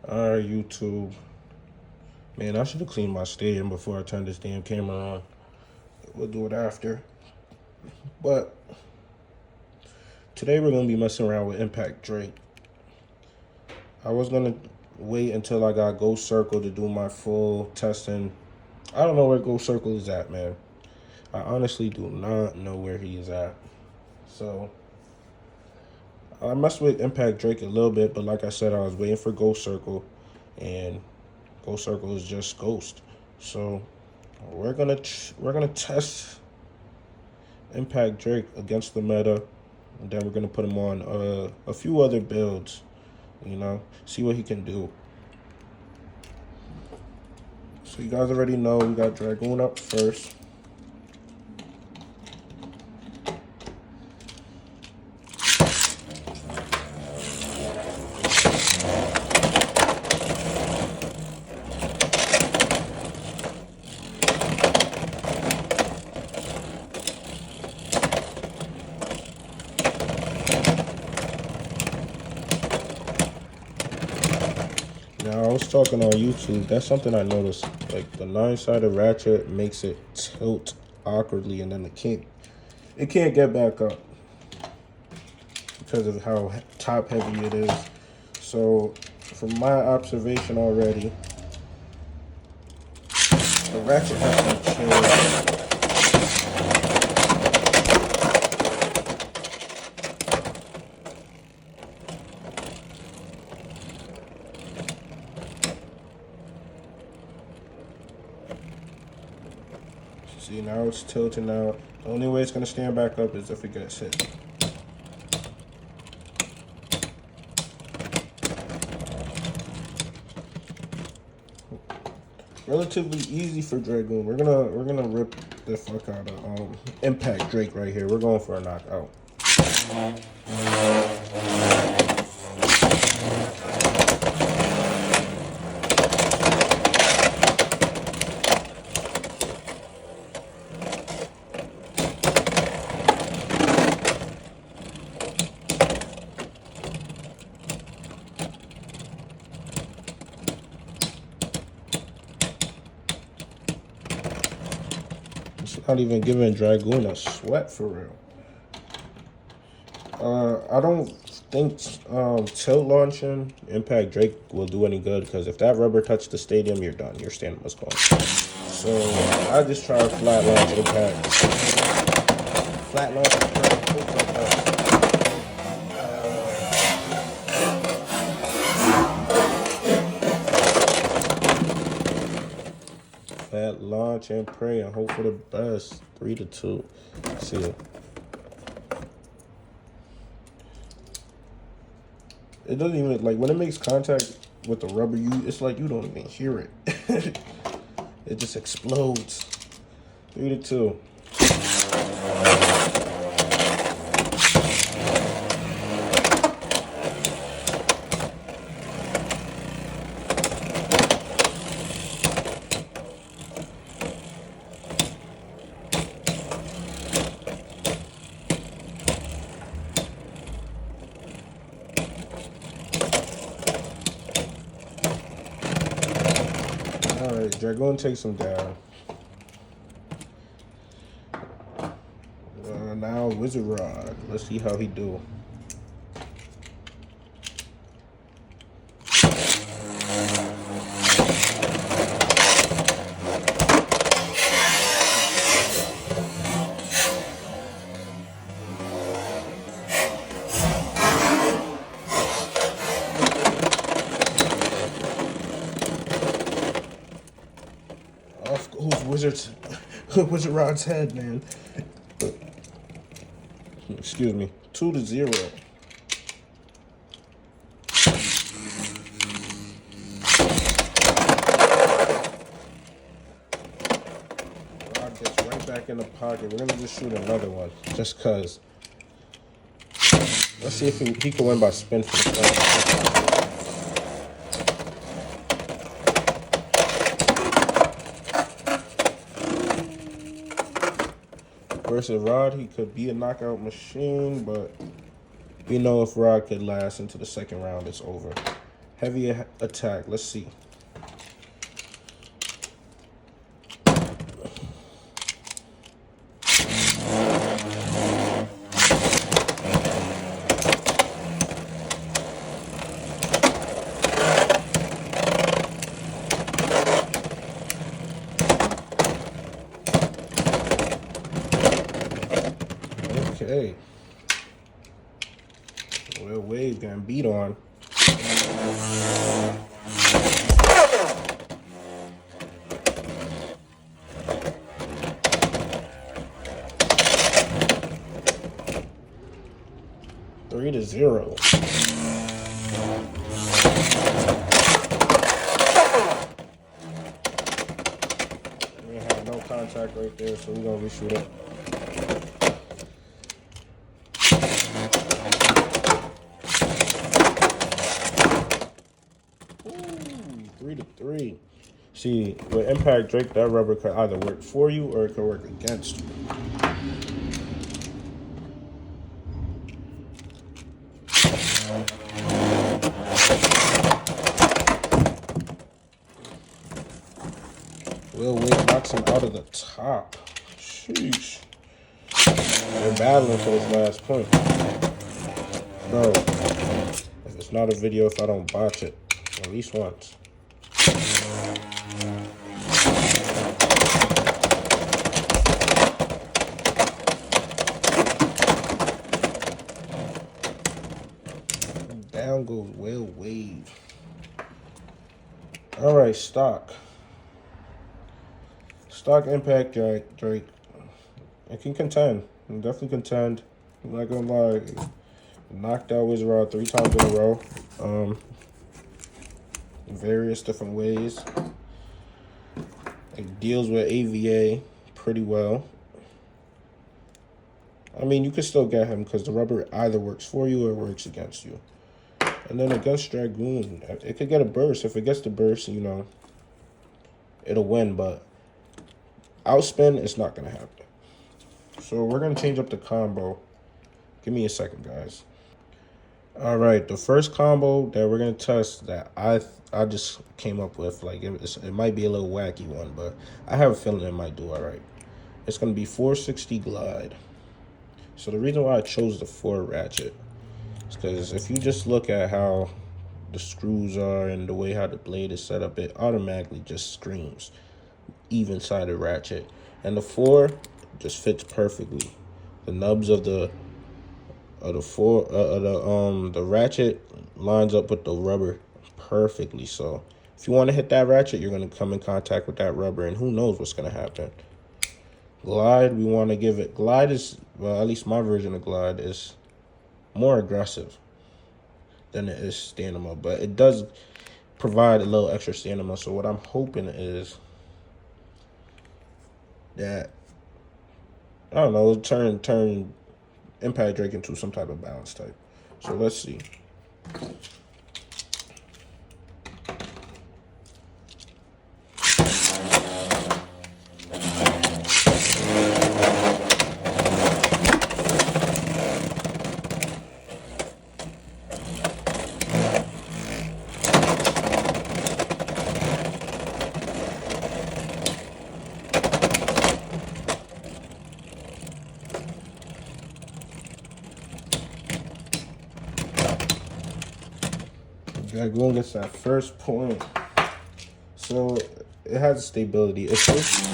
Alright, YouTube. Man, I should have cleaned my stadium before I turned this damn camera on. We'll do it after. But today we're going to be messing around with Impact Drake. I was going to wait until I got Ghost Circle to do my full testing. I don't know where Ghost Circle is at, man. I honestly do not know where he is at. So I messed with Impact Drake a little bit, but like I said, I was waiting for Ghost Circle, and Ghost Circle is just Ghost. So we're gonna test Impact Drake against the meta, and then we're gonna put him on a few other builds. See what he can do. So you guys already know we got Dragoon up first. Now, I was talking on YouTube, that's something I noticed. Like, the 9-sided ratchet makes it tilt awkwardly, and then it can't get back up because of how top heavy it is. So, from my observation already, the ratchet has to change. See, now it's tilting out. The only way it's going to stand back up is if it gets hit. Relatively easy for Dragoon. We're gonna rip the fuck out of Impact Drake right here. We're going for a knockout. It's not even giving Dragoon a sweat for real. I don't think tilt launching Impact Drake will do any good, because if that rubber touched the stadium, you're done. Your stamina's gone. So I just try to flat launch Impact. Flat launch Flat launch and pray and hope for the best. 3-2. See it. It doesn't even, like, when it makes contact with the rubber, it's like you don't even hear it. It just explodes. 3-2. Alright, Dragoon takes him down. Now Wizard Rod. Let's see how he do. Off goes Wizard Rod's head, man. Excuse me. 2-0. Rod gets right back in the pocket. We're gonna just shoot another one, just cause. Let's see if he can win by spin for the first. Versus Rod, he could be a knockout machine, but we know if Rod could last into the second round, it's over. heavy attack. Let's see. Okay. Well, Wave getting beat on. Three to 0. We have no contact right there, so we're gonna reshoot it. Ooh, 3 to 3. See, with Impact Drake, that rubber could either work for you or it could work against you. Will Wade knocks him out of the top. Sheesh. They're battling for this last point. Bro, it's not a video if I don't botch it. At least once. Down goes Will Wade. Alright, stock. Stock Impact Drake. It can contend. It can definitely contend. I'm not gonna lie. Knocked out Wizard 3 times in a row. In various different ways. It deals with AVA pretty well. I mean, you can still get him because the rubber either works for you or works against you. And then against Dragoon, it could get a burst. If it gets the burst, you know, it'll win. But outspin, it's not going to happen. So we're going to change up the combo. Give me a second, guys. All right, the first combo that we're going to test that I just came up with, like, it might be a little wacky one, but I have a feeling it might do all right. It's going to be 460 Glide. So the reason why I chose the 4 ratchet is because if you just look at how the screws are and the way how the blade is set up, it automatically just screams even-sided ratchet. And the 4 just fits perfectly. The nubs of the ratchet lines up with the rubber perfectly. So if you want to hit that ratchet, you're going to come in contact with that rubber, and who knows what's going to happen. Glide, we want to give it. Glide is, well, at least my version of Glide is more aggressive than it is stamina, but it does provide a little extra stamina. So what I'm hoping is that, I don't know, turn Impact Drake into some type of balance type. So let's see. Dragoon gets that first point. So it has stability. It's just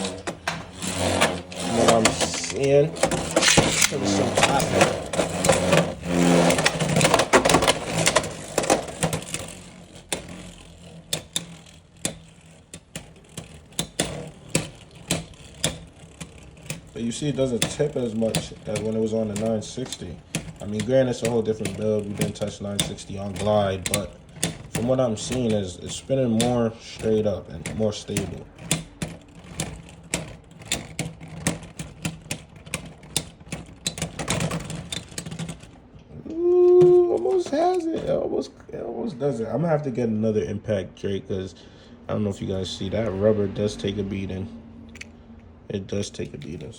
what I'm seeing. There's some happening. But you see, it doesn't tip as much as when it was on the 960. I mean, granted, it's a whole different build. We didn't touch 960 on Glide, but from what I'm seeing is it's spinning more straight up and more stable. Ooh, almost has it. It almost does it. I'm gonna have to get another Impact Drake because I don't know if you guys see that rubber does take a beating. It does take a beating.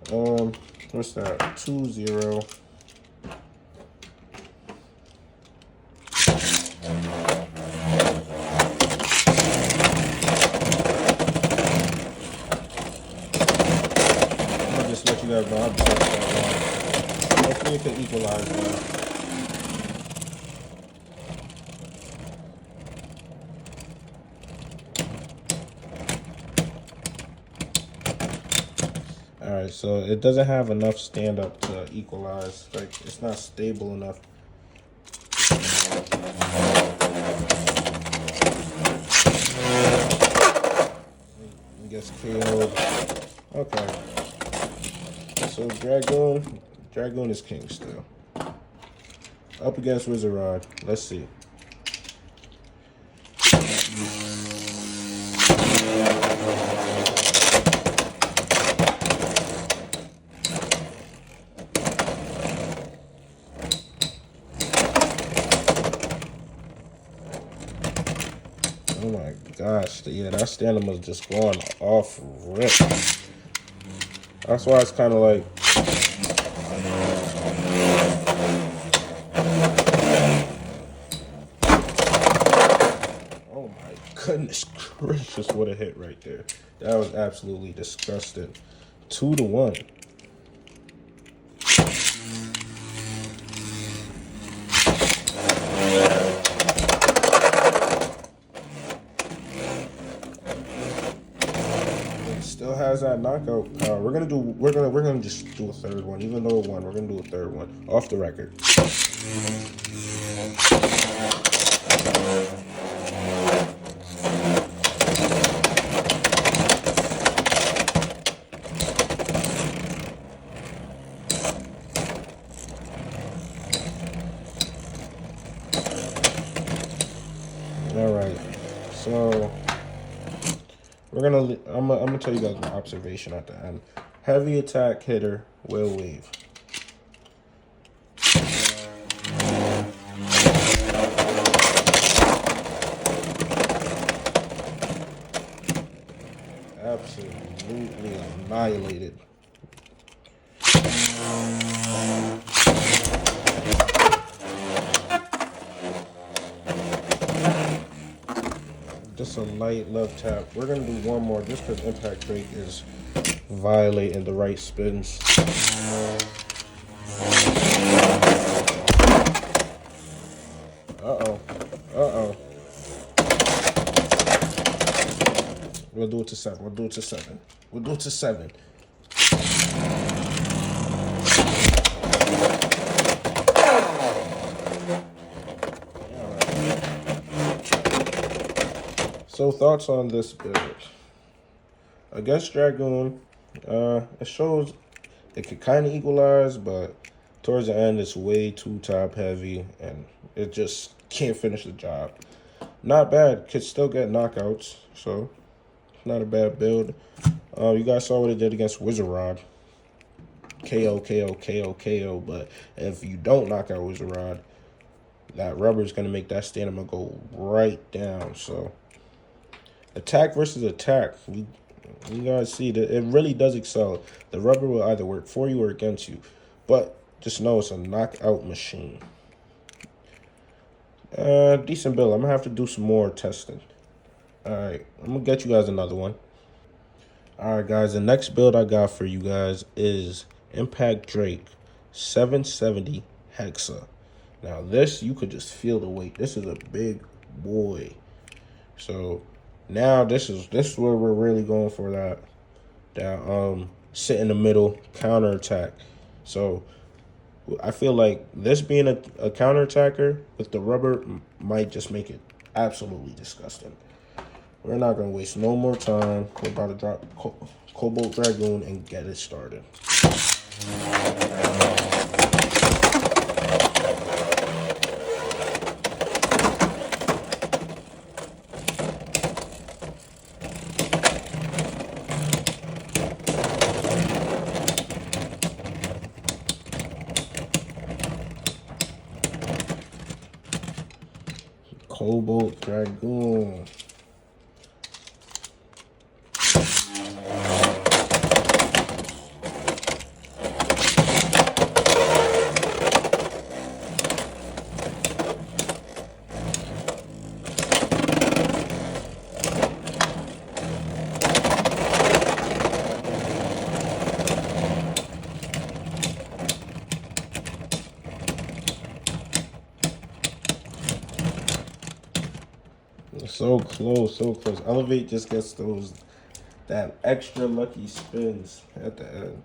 What's that? 2-0. Dragon, I'll just that one. Hopefully it can equalize that. Alright, so it doesn't have enough stand up to equalize. Like, it's not stable enough. It gets KO'd. Okay. So Dragoon is king still. Up against Wizard Rod. Let's see. Oh my gosh, yeah, that stamina's just going off rip. That's why it's kind of like, oh my goodness gracious, what a hit right there. That was absolutely disgusting. 2-1. Still has that knockout power. We're gonna just do a third one, even though it won. We're gonna do a third one off the record. All right, so. I'm gonna tell you guys an observation at the end. Heavy attack hitter will wave. Absolutely annihilated. Just a light love tap. We're gonna do one more just because Impact Drake is violating the right spins. Uh-oh. We'll do it to 7. We'll do it to 7. We'll do it to 7. So thoughts on this build? Against Dragoon, it shows it could kind of equalize, but towards the end it's way too top heavy and it just can't finish the job. Not bad, could still get knockouts, so not a bad build. You guys saw what it did against Wizard Rod. KO, KO, KO, KO, but if you don't knock out Wizard Rod, that rubber is going to make that stamina go right down, so attack versus attack. You guys see that it really does excel. The rubber will either work for you or against you, but just know it's a knockout machine. Decent build. I'm gonna have to do some more testing. Alright, I'm gonna get you guys another one. Alright guys, the next build I got for you guys is Impact Drake 770 Hexa. Now this, you could just feel the weight. This is a big boy. So now this is where we're really going for that sit in the middle counter attack. So I feel like this being a counter attacker with the rubber might just make it absolutely disgusting. We're not gonna waste no more time. We're about to drop Cobalt Dragoon and get it started. Cobalt Dragoon. So close, so close. Elevate just gets that extra lucky spins at the end.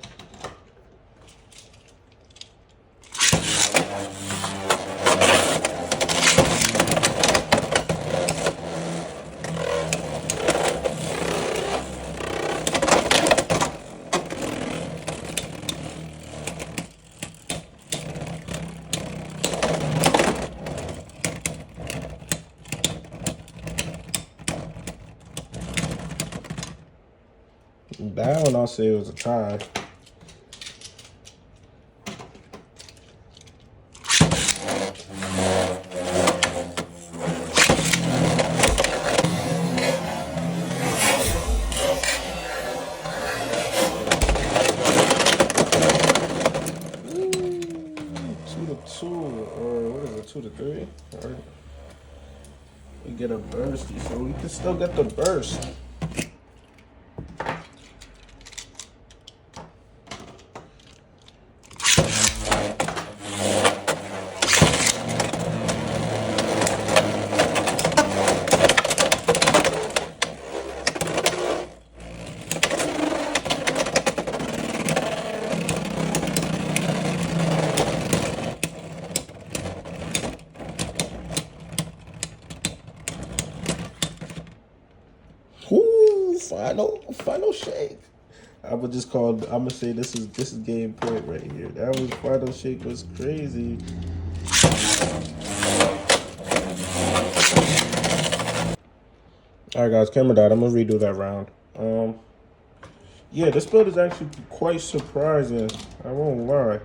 That one I'll say it was a tie. Two, or what is it, 2-3? All right. We get a bursty, so we can still get the burst. Final shake. I'm gonna say this is game point right here. That was final shake was crazy. All right, guys, camera died. I'm gonna redo that round. Yeah, this build is actually quite surprising. I won't lie,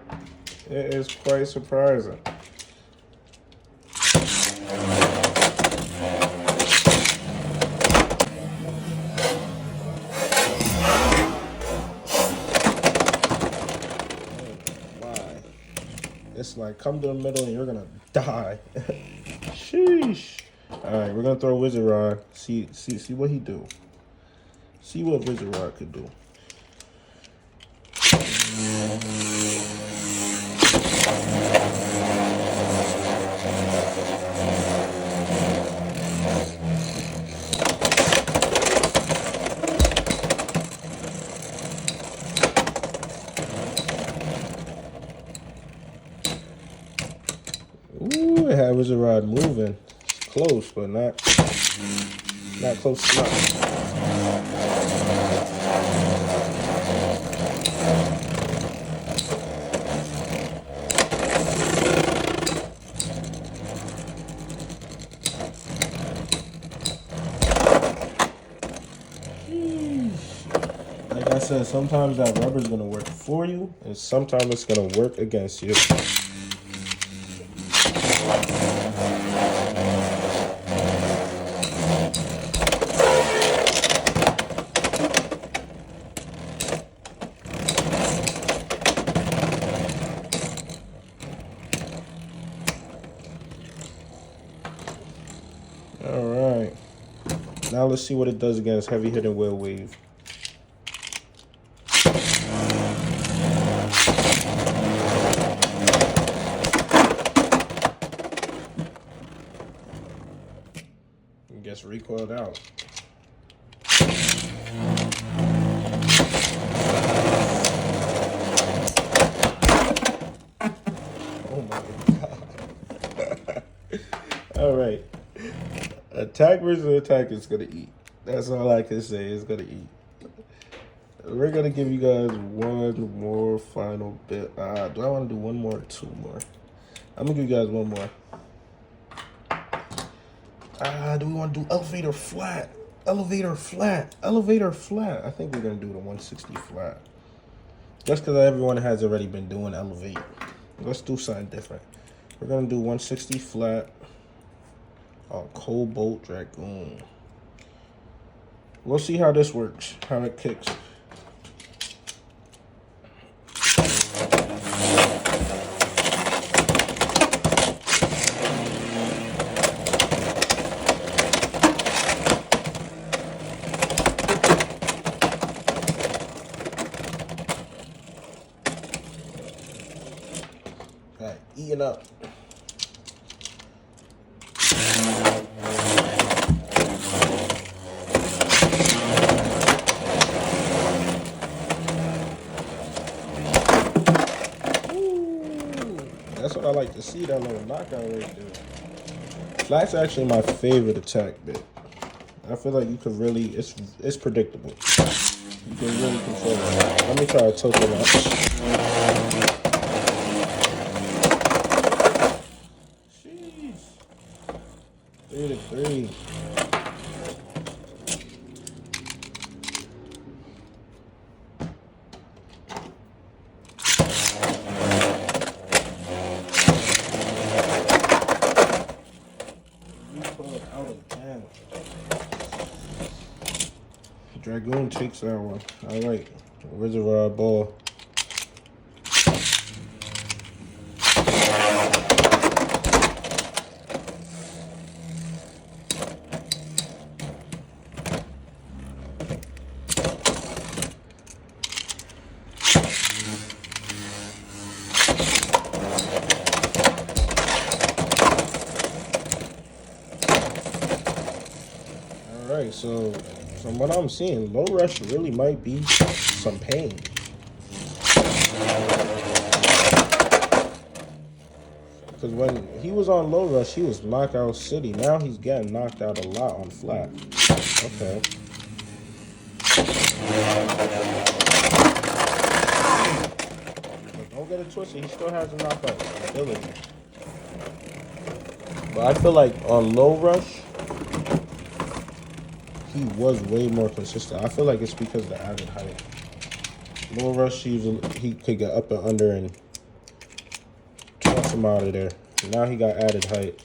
it is quite surprising. It's like, come to the middle and you're gonna die. Sheesh. All right, we're gonna throw Wizard Rod. See what he do. See what Wizard Rod could do. Ooh, it had Wizard Rod moving. Close, but not close enough. Like I said, sometimes that rubber is gonna work for you, and sometimes it's gonna work against you. All right, now let's see what it does against heavy hitting wheel wave. It gets recoiled out. Oh my God. All right. Attack versus attack is gonna eat. That's all I can say. It's gonna eat. We're gonna give you guys one more final bit. Do I want to do one more or two more? I'm gonna give you guys one more. Do we want to do elevator flat? Elevator flat. Elevator flat. I think we're gonna do the 160 flat. Just because everyone has already been doing elevate. Let's do something different. We're gonna do 160 flat. Cobalt Dragoon. We'll see how this works, how it kicks. All right, eating up. see that little knockout right there. Flat's actually my favorite attack bit. I feel like you could really, it's predictable. You can really control it. Let me try a total launch. Jeez. 3-3. Dragoon takes that one. All right, Reservoir Ball. All right, so from what I'm seeing, low rush really might be some pain. Because when he was on low rush, he was knockout city. Now he's getting knocked out a lot on flat. Okay. But don't get it twisted. He still has a knockout ability. But I feel like on low rush, he was way more consistent. I feel like it's because of the added height. Low rush, he could get up and under and toss him out of there. Now he got added height.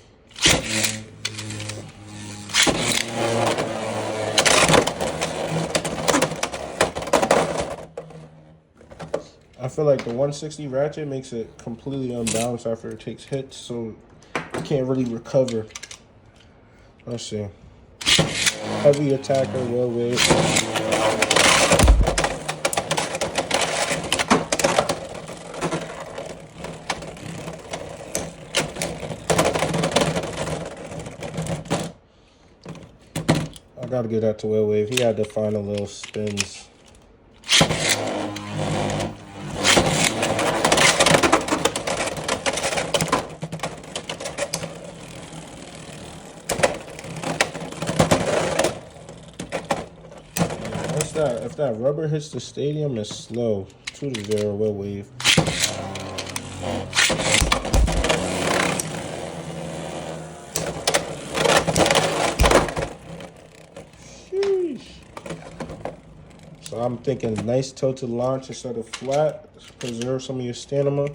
I feel like the 160 ratchet makes it completely unbalanced after it takes hits, so it can't really recover. Let's see. Heavy attacker, well weight. I gotta get that to well wave. He had the final little spins. If that rubber hits the stadium, it's slow. 2-0, well wave. Sheesh. So I'm thinking nice tilted launch instead of flat. Preserve some of your stamina.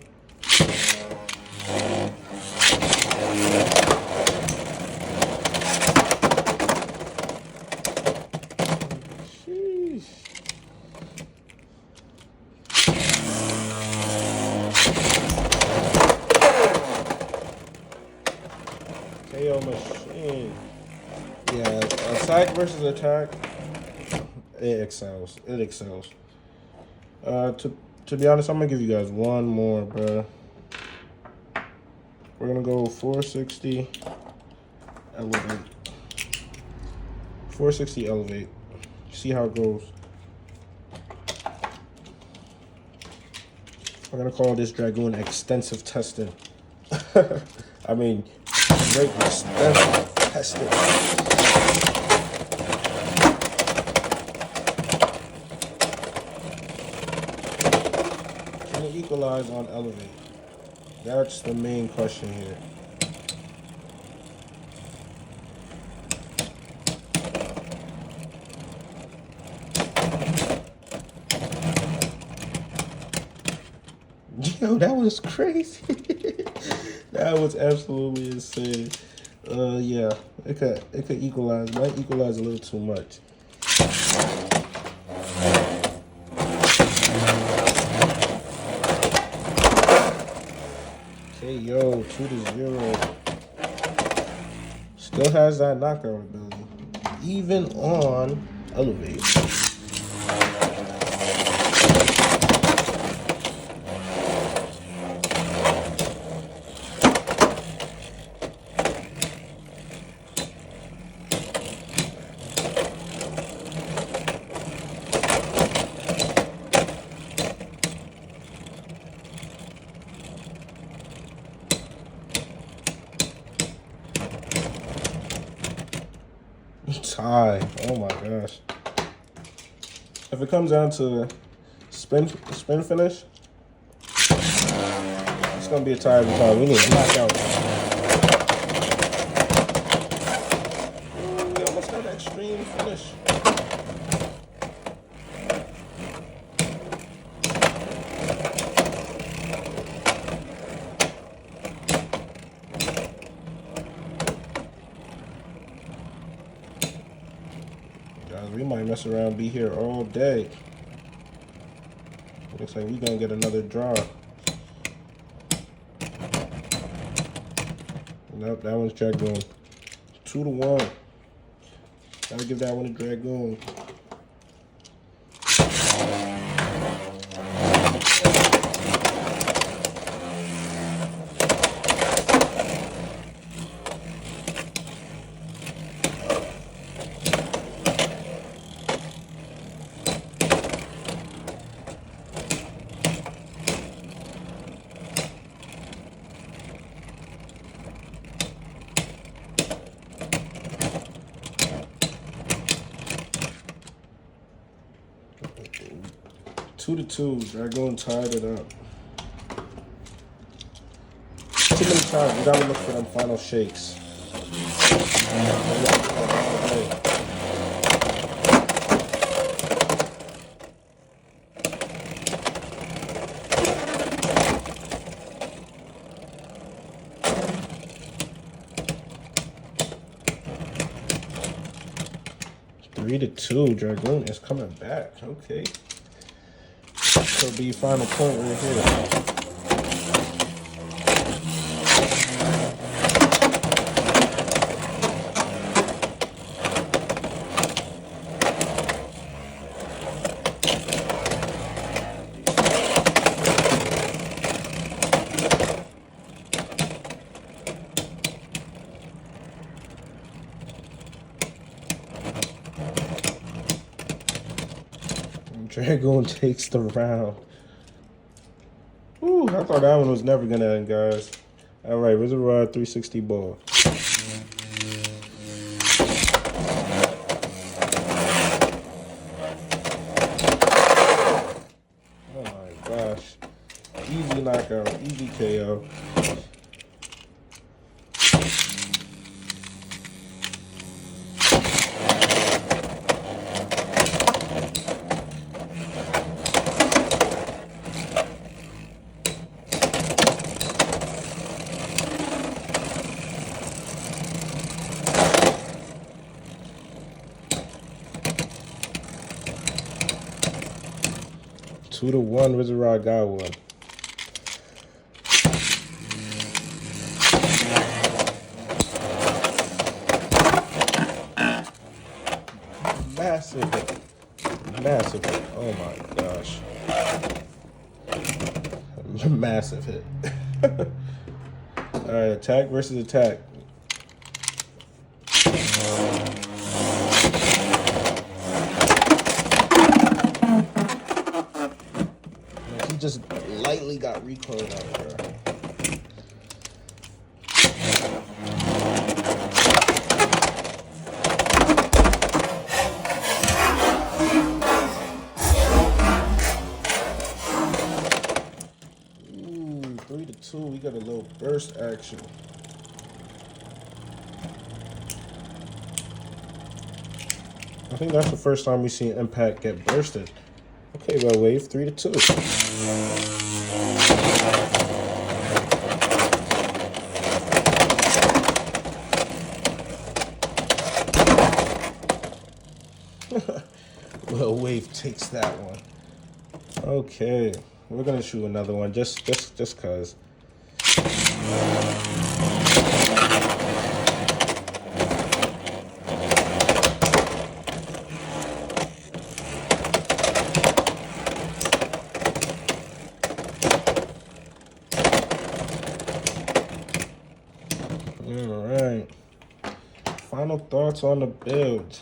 KO machine. Yeah, attack versus attack. It excels. It excels. To be honest, I'm gonna give you guys one more, bro. We're gonna go 460 elevate. 460 elevate. See how it goes. We're gonna call this Dragoon extensive testing. I mean, great extensive testing. Can it equalize on elevate? That's the main question here. Yo, that was crazy. That was absolutely insane. Yeah, it could equalize. Might equalize a little too much. Okay, yo, 2-0. Still has that knockout ability, even on elevate. Tie. Oh my gosh. If it comes down to spin finish, it's gonna be a tie every time. We need to knock out. We almost got an extreme finish. Guys, we might mess around and be here all day. Looks like we're gonna get another draw. Nope, that one's Dragoon. 2-1. Gotta give that one a Dragoon. Two to two, Dragoon tied it up. Too many times, we gotta look for them final shakes. 3-2, Dragoon is coming back. Okay. Could be final point right here. 'Dragoon takes the round. Ooh, I thought that one was never gonna end, guys. All right, where's the rod 360 ball? Oh my gosh. Easy knockout, easy KO. Two to one, Wizard Rod got one. Massive hit. Massive hit. Oh my gosh. Massive hit. Alright, attack versus attack. He just lightly got recoiled out there. Ooh, 3-2. We got a little burst action. I think that's the first time we've seen Impact get bursted. Okay, well, wave 3-2. Well, wave takes that one. Okay, we're gonna shoot another one just cause. Alright. Final thoughts on the build.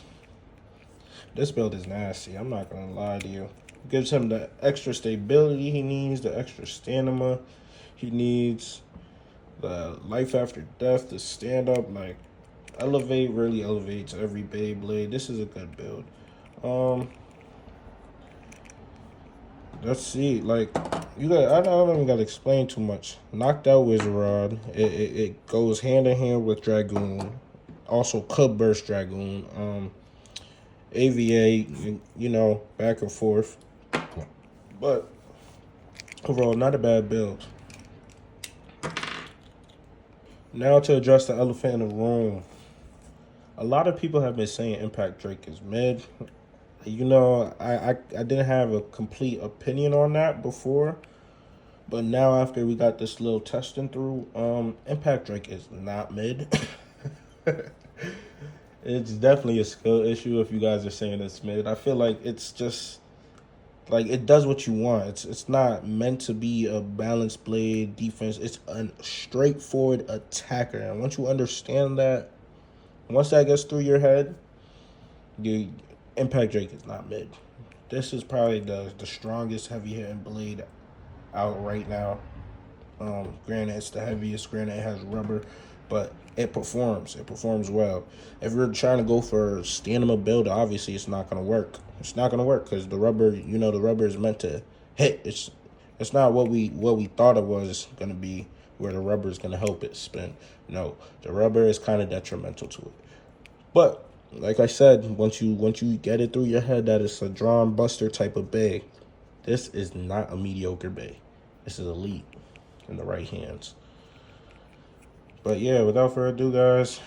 This build is nasty, I'm not gonna lie to you. Gives him the extra stability he needs, the extra stamina he needs, the life after death, the stand up. Like, really elevates every Beyblade. This is a good build. Let's see, like, I don't even gotta explain too much. Knocked out Wizard Rod. It goes hand in hand with Dragoon. Also Cub Burst Dragoon. AVA, back and forth. But overall, not a bad build. Now to address the elephant in the room. A lot of people have been saying Impact Drake is mid. I didn't have a complete opinion on that before. But now after we got this little testing through, Impact Drake is not mid. It's definitely a skill issue if you guys are saying it's mid. I feel like it's just like it does what you want. It's not meant to be a balanced blade defense. It's a straightforward attacker. And once you understand that, once that gets through your head, the Impact Drake is not mid. This is probably the strongest heavy hitting blade out right now. Granted, it's the heaviest. Granted, it has rubber, but it performs. It performs well. If you're trying to go for stamina build, obviously it's not gonna work. It's not gonna work because the rubber, the rubber is meant to hit. It's not what we thought it was gonna be, where the rubber is gonna help it spin. No, the rubber is kind of detrimental to it. But like I said, once you get it through your head that it's a drawn buster type of bay, this is not a mediocre bay. This is elite in the right hands. But yeah, without further ado, guys,